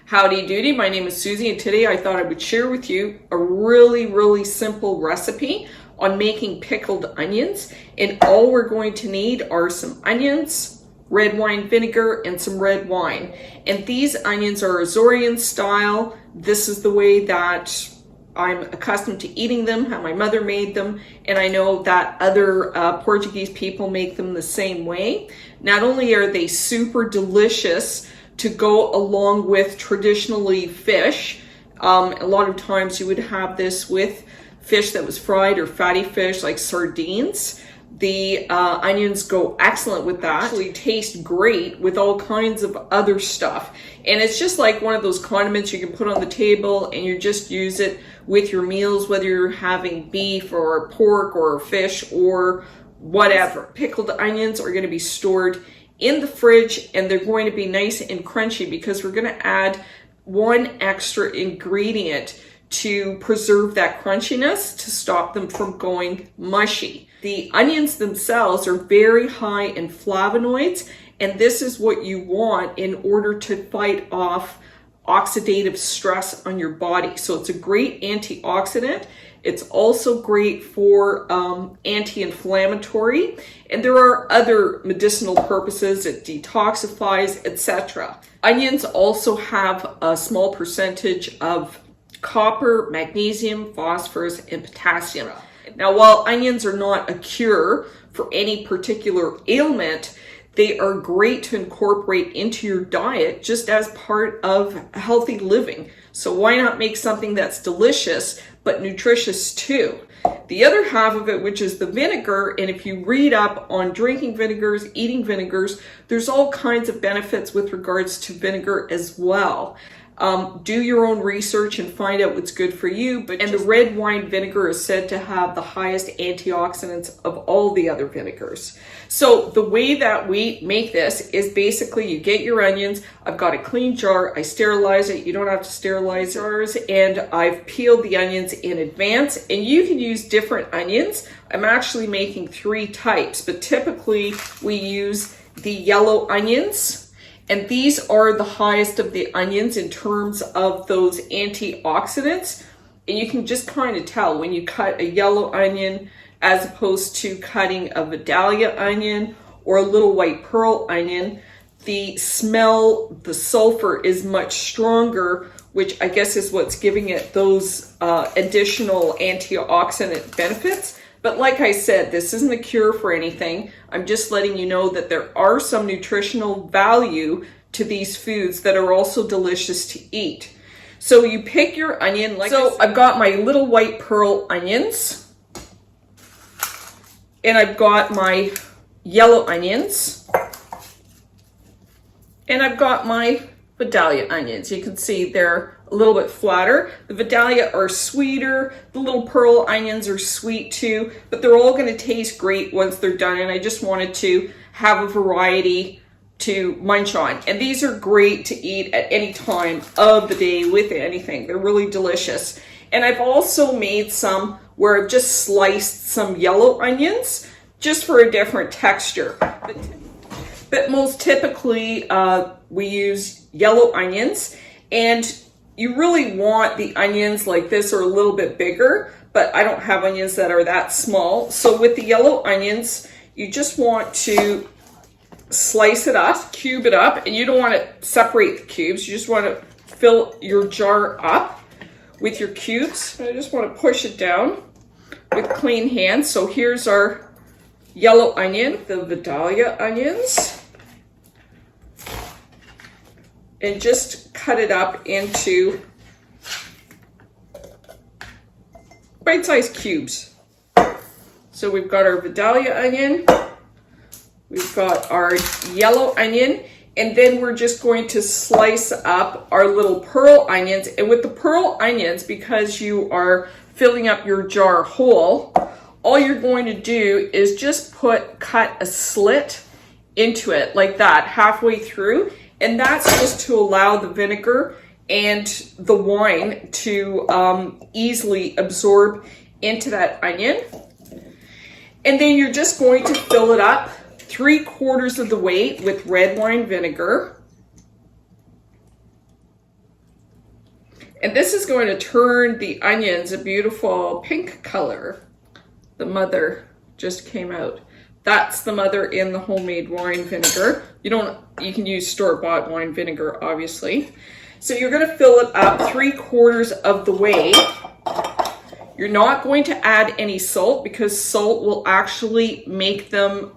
Howdy doody, my name is Susie and today I thought I would share with you a really simple recipe on making pickled onions. And all we're going to need are some onions, red wine vinegar, and some red wine. And these onions are Azorean style. This is the way that I'm accustomed to eating them, how my mother made them, and I know that other Portuguese people make them the same way. Not only are they super delicious to go along with traditionally fish, a lot of times you would have this with fish that was fried or fatty fish like sardines. The onions go excellent with that. Actually taste great with all kinds of other stuff. And it's just like one of those condiments you can put on the table and you just use it with your meals, whether you're having beef or pork or fish or whatever. Pickled onions are going to be stored in the fridge and they're going to be nice and crunchy because we're going to add one extra ingredient to preserve that crunchiness, to stop them from going mushy. The onions themselves are very high in flavonoids, and this is what you want in order to fight off oxidative stress on your body. So it's a great antioxidant. It's also great for anti-inflammatory, and there are other medicinal purposes. It detoxifies, etc. Onions also have a small percentage of copper, magnesium, phosphorus, and potassium. Now, while onions are not a cure for any particular ailment, they are great to incorporate into your diet just as part of healthy living. So why not make something that's delicious but nutritious too? The other half of it, which is the vinegar, and if you read up on drinking vinegars, eating vinegars, there's all kinds of benefits with regards to vinegar as well. Do your own research and find out what's good for you. And the red wine vinegar is said to have the highest antioxidants of all the other vinegars. So the way that we make this is basically you get your onions. I've got a clean jar. I sterilize it. You don't have to sterilize jars. And I've peeled the onions in advance. And you can use different onions. I'm actually making 3 types, but typically we use the yellow onions. And these are the highest of the onions in terms of those antioxidants. And you can just kind of tell when you cut a yellow onion as opposed to cutting a Vidalia onion or a little white pearl onion, the smell, the sulfur is much stronger, which I guess is what's giving it those additional antioxidant benefits. But like I said, this isn't a cure for anything. I'm just letting you know that there are some nutritional value to these foods that are also delicious to eat. So you pick your onion. So I've got my little white pearl onions. And I've got my yellow onions. And I've got my Vidalia onions. You can see they're a little bit flatter. The Vidalia are sweeter. The little pearl onions are sweet too, but they're all going to taste great once they're done. And I just wanted to have a variety to munch on. And these are great to eat at any time of the day with anything. They're really delicious. And I've also made some where I've just sliced some yellow onions just for a different texture. But most typically we use yellow onions, and you really want the onions like this or a little bit bigger, but I don't have onions that are that small. So with the yellow onions, you just want to slice it up, cube it up, and you don't want to separate the cubes. You just want to fill your jar up with your cubes. I just want to push it down with clean hands. So here's our yellow onion, the Vidalia onions. And just cut it up into bite-sized cubes. So we've got our Vidalia onion, we've got our yellow onion, and then we're just going to slice up our little pearl onions. And with the pearl onions, because you are filling up your jar whole, all you're going to do is just cut a slit into it like that, halfway through. And that's just to allow the vinegar and the wine to easily absorb into that onion. And then you're just going to fill it up 3/4 of the way with red wine vinegar. And this is going to turn the onions a beautiful pink color. The mother just came out. That's the mother in the homemade wine vinegar. You can use store-bought wine vinegar, obviously. So you're gonna fill it up 3/4 of the way. You're not going to add any salt because salt will actually make them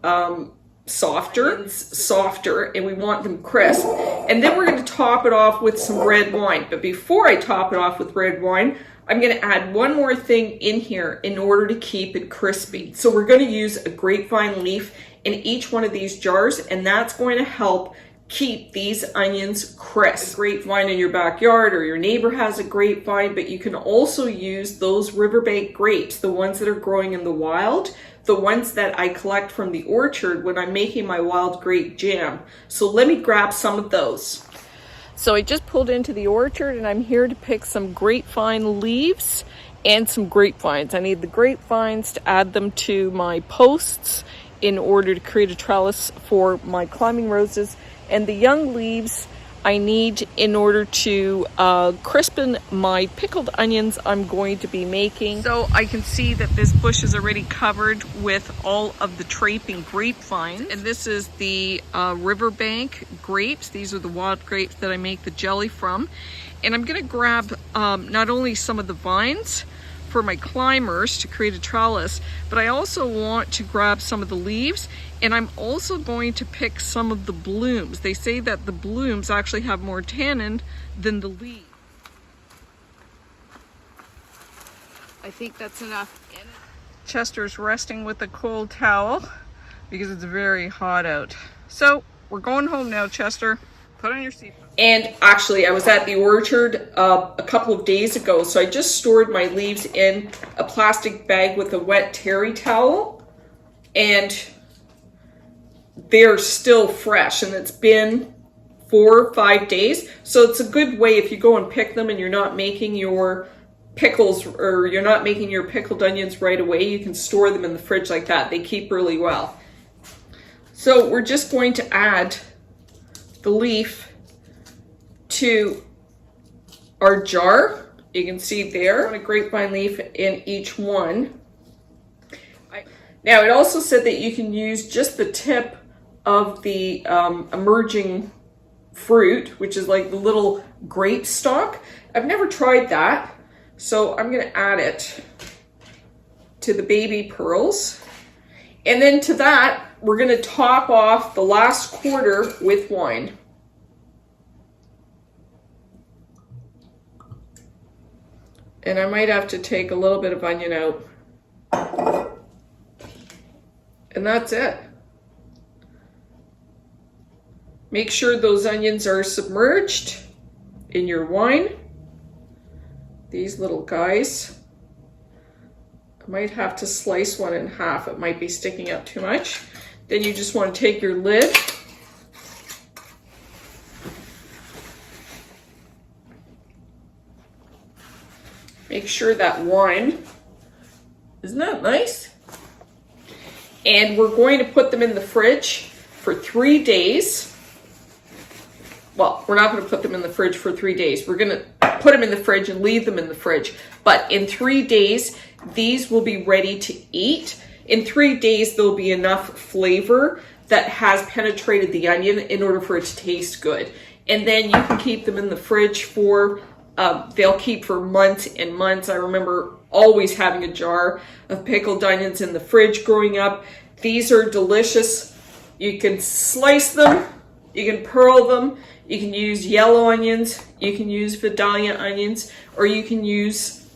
softer, and we want them crisp. And then we're going to top it off with some red wine. But before I top it off with red wine, I'm going to add one more thing in here in order to keep it crispy. So we're going to use a grapevine leaf in each one of these jars, and that's going to help keep these onions crisp. A grapevine in your backyard, or your neighbor has a grapevine, but you can also use those riverbank grapes, the ones that are growing in the wild, the ones that I collect from the orchard when I'm making my wild grape jam. So let me grab some of those. So I just pulled into the orchard and I'm here to pick some grapevine leaves and some grapevines. I need the grapevines to add them to my posts in order to create a trellis for my climbing roses. And the young leaves I need in order to crispen my pickled onions I'm going to be making. So I can see that this bush is already covered with all of the draping grapevines. And this is the riverbank grapes. These are the wild grapes that I make the jelly from. And I'm gonna grab not only some of the vines for my climbers to create a trellis, but I also want to grab some of the leaves, and I'm also going to pick some of the blooms. They say that the blooms actually have more tannin than the leaves. I think that's enough. Chester's resting with a cold towel because it's very hot out. So we're going home now, Chester. Put on your seatbelt. And actually, I was at the orchard a couple of days ago, so I just stored my leaves in a plastic bag with a wet terry towel, and they're still fresh, and it's been 4 or 5 days. So it's a good way if you go and pick them and you're not making your pickles, or you're not making your pickled onions right away, you can store them in the fridge like that. They keep really well. So we're just going to add the leaf to our jar. You can see there, a grapevine leaf in each one. Now it also said that you can use just the tip of the emerging fruit, which is like the little grape stalk. I've never tried that, so I'm gonna add it to the baby pearls. And then to that, we're gonna top off the last quarter with wine. And I might have to take a little bit of onion out. And that's it. Make sure those onions are submerged in your wine. These little guys. I might have to slice one in half. It might be sticking up too much. Then you just want to take your lid. Make sure that wine, isn't that nice? And we're going to put them in the fridge for 3 days. Well, we're not going to put them in the fridge for 3 days. We're going to put them in the fridge and leave them in the fridge. But in 3 days, these will be ready to eat. In 3 days, there'll be enough flavor that has penetrated the onion in order for it to taste good. And then you can keep them in the fridge for they'll keep for months and months. I remember always having a jar of pickled onions in the fridge growing up. These are delicious. You can slice them, you can pearl them, you can use yellow onions, you can use Vidalia onions, or you can use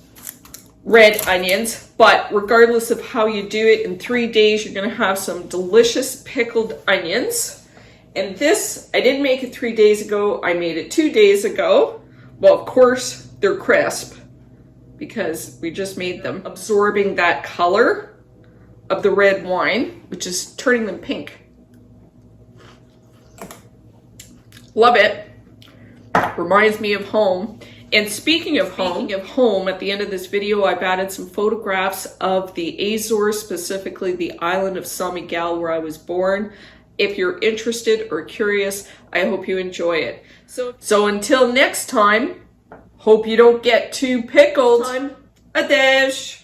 red onions. But regardless of how you do it, in 3 days, you're gonna have some delicious pickled onions. And this, I didn't make it 3 days ago, I made it 2 days ago. Well, of course, they're crisp because we just made them, absorbing that color of the red wine, which is turning them pink. Love it. Reminds me of home. And speaking of home, at the end of this video, I've added some photographs of the Azores, specifically the island of San Miguel, where I was born. If you're interested or curious, I hope you enjoy it. So until next time, Hope you don't get too pickled. Time. A dish.